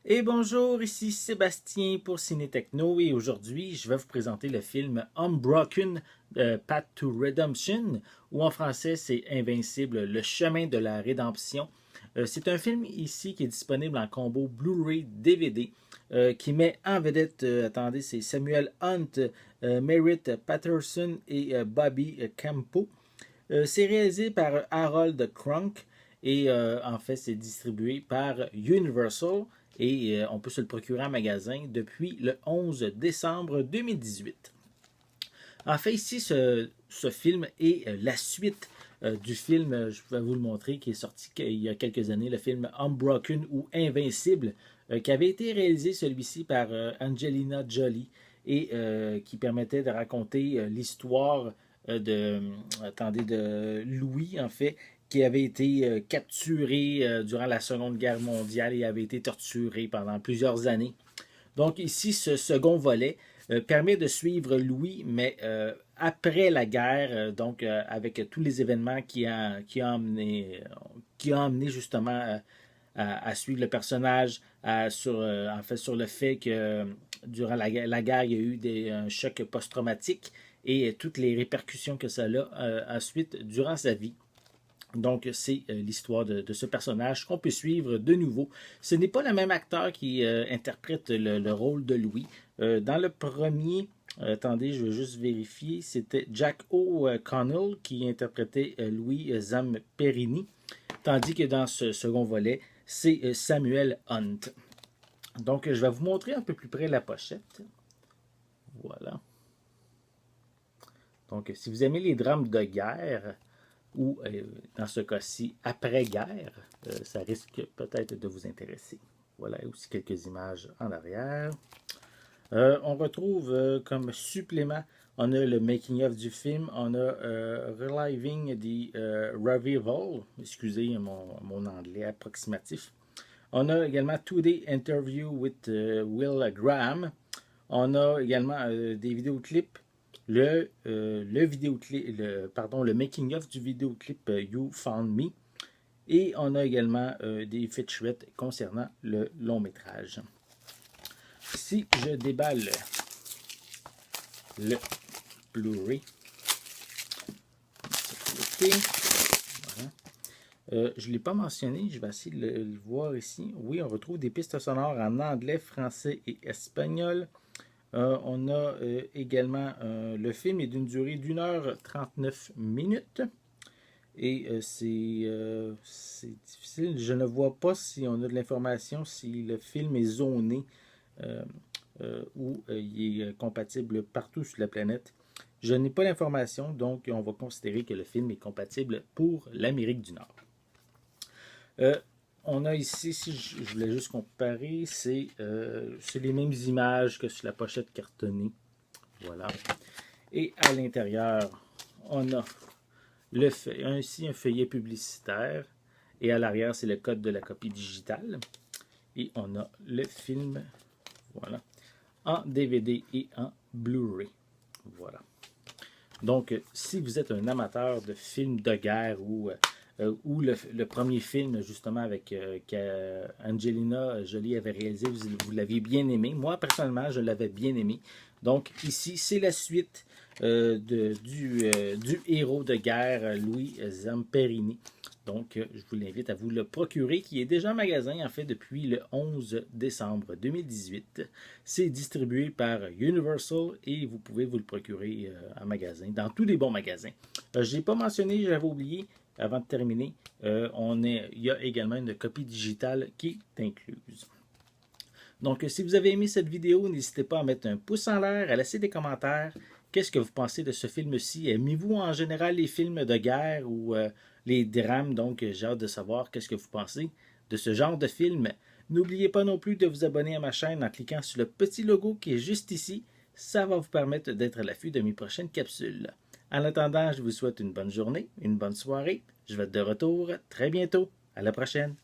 Et bonjour, ici Sébastien pour Ciné Techno et aujourd'hui je vais vous présenter le film Unbroken Path to Redemption ou en français c'est Invincible, le chemin de la rédemption. C'est un film ici qui est disponible en combo Blu-ray DVD qui met en vedette, attendez, c'est Samuel Hunt, Merritt Patterson et Bobby Campo. C'est réalisé par Harold Cronk et en fait c'est distribué par Universal et on peut se le procurer en magasin depuis le 11 décembre 2018. En fait ici ce film est la suite du film, je vais vous le montrer, qui est sorti il y a quelques années, le film Unbroken ou Invincible, qui avait été réalisé celui-ci par Angelina Jolie et qui permettait de raconter l'histoire de Louis, en fait, qui avait été capturé durant la Seconde Guerre mondiale et avait été torturé pendant plusieurs années. Donc ici, ce second volet permet de suivre Louis, mais après la guerre, donc avec tous les événements qui a amené justement à suivre le personnage, en fait, sur le fait que durant la guerre, il y a eu un choc post-traumatique et toutes les répercussions que ça a ensuite durant sa vie. Donc, c'est l'histoire de ce personnage qu'on peut suivre de nouveau. Ce n'est pas le même acteur qui interprète le rôle de Louis. Dans le premier, attendez, je vais juste vérifier, c'était Jack O'Connell qui interprétait Louis Zamperini, tandis que dans ce second volet, c'est Samuel Hunt. Donc, je vais vous montrer un peu plus près la pochette. Voilà. Donc, si vous aimez les drames de guerre, ou dans ce cas-ci, après-guerre, ça risque peut-être de vous intéresser. Voilà aussi quelques images en arrière. On retrouve comme supplément, on a le making-of du film, on a Reliving the Revival, excusez mon anglais approximatif. On a également Today Interview with Will Graham. On a également des vidéoclips le making-of du vidéoclip You Found Me. Et on a également des featurettes concernant le long métrage. Si je déballe le Blu-ray, voilà. Je ne l'ai pas mentionné, je vais essayer de le voir ici. Oui, on retrouve des pistes sonores en anglais, français et espagnol. On a également le film est d'une durée d'1h39 et c'est difficile. Je ne vois pas si on a de l'information si le film est zoné ou il est compatible partout sur la planète. Je n'ai pas l'information, donc on va considérer que le film est compatible pour l'Amérique du Nord. On a ici, si je voulais juste comparer, c'est les mêmes images que sur la pochette cartonnée. Voilà. Et à l'intérieur, on a ici un feuillet publicitaire. Et à l'arrière, c'est le code de la copie digitale. Et on a le film, voilà, en DVD et en Blu-ray. Voilà. Donc, si vous êtes un amateur de films de guerre ou le premier film justement avec Angelina Jolie avait réalisé, vous l'aviez bien aimé. Moi, personnellement, je l'avais bien aimé. Donc, ici, c'est la suite du héros de guerre, Louis Zamperini. Donc, je vous l'invite à vous le procurer, qui est déjà en magasin, en fait, depuis le 11 décembre 2018. C'est distribué par Universal et vous pouvez vous le procurer en magasin, dans tous les bons magasins. Je n'ai pas mentionné, j'avais oublié, avant de terminer, il y a également une copie digitale qui est incluse. Donc, si vous avez aimé cette vidéo, n'hésitez pas à mettre un pouce en l'air, à laisser des commentaires. Qu'est-ce que vous pensez de ce film-ci? Aimez-vous en général les films de guerre ou les drames? Donc, j'ai hâte de savoir qu'est-ce que vous pensez de ce genre de film. N'oubliez pas non plus de vous abonner à ma chaîne en cliquant sur le petit logo qui est juste ici. Ça va vous permettre d'être à l'affût de mes prochaines capsules. En attendant, je vous souhaite une bonne journée, une bonne soirée. Je vais être de retour très bientôt. À la prochaine.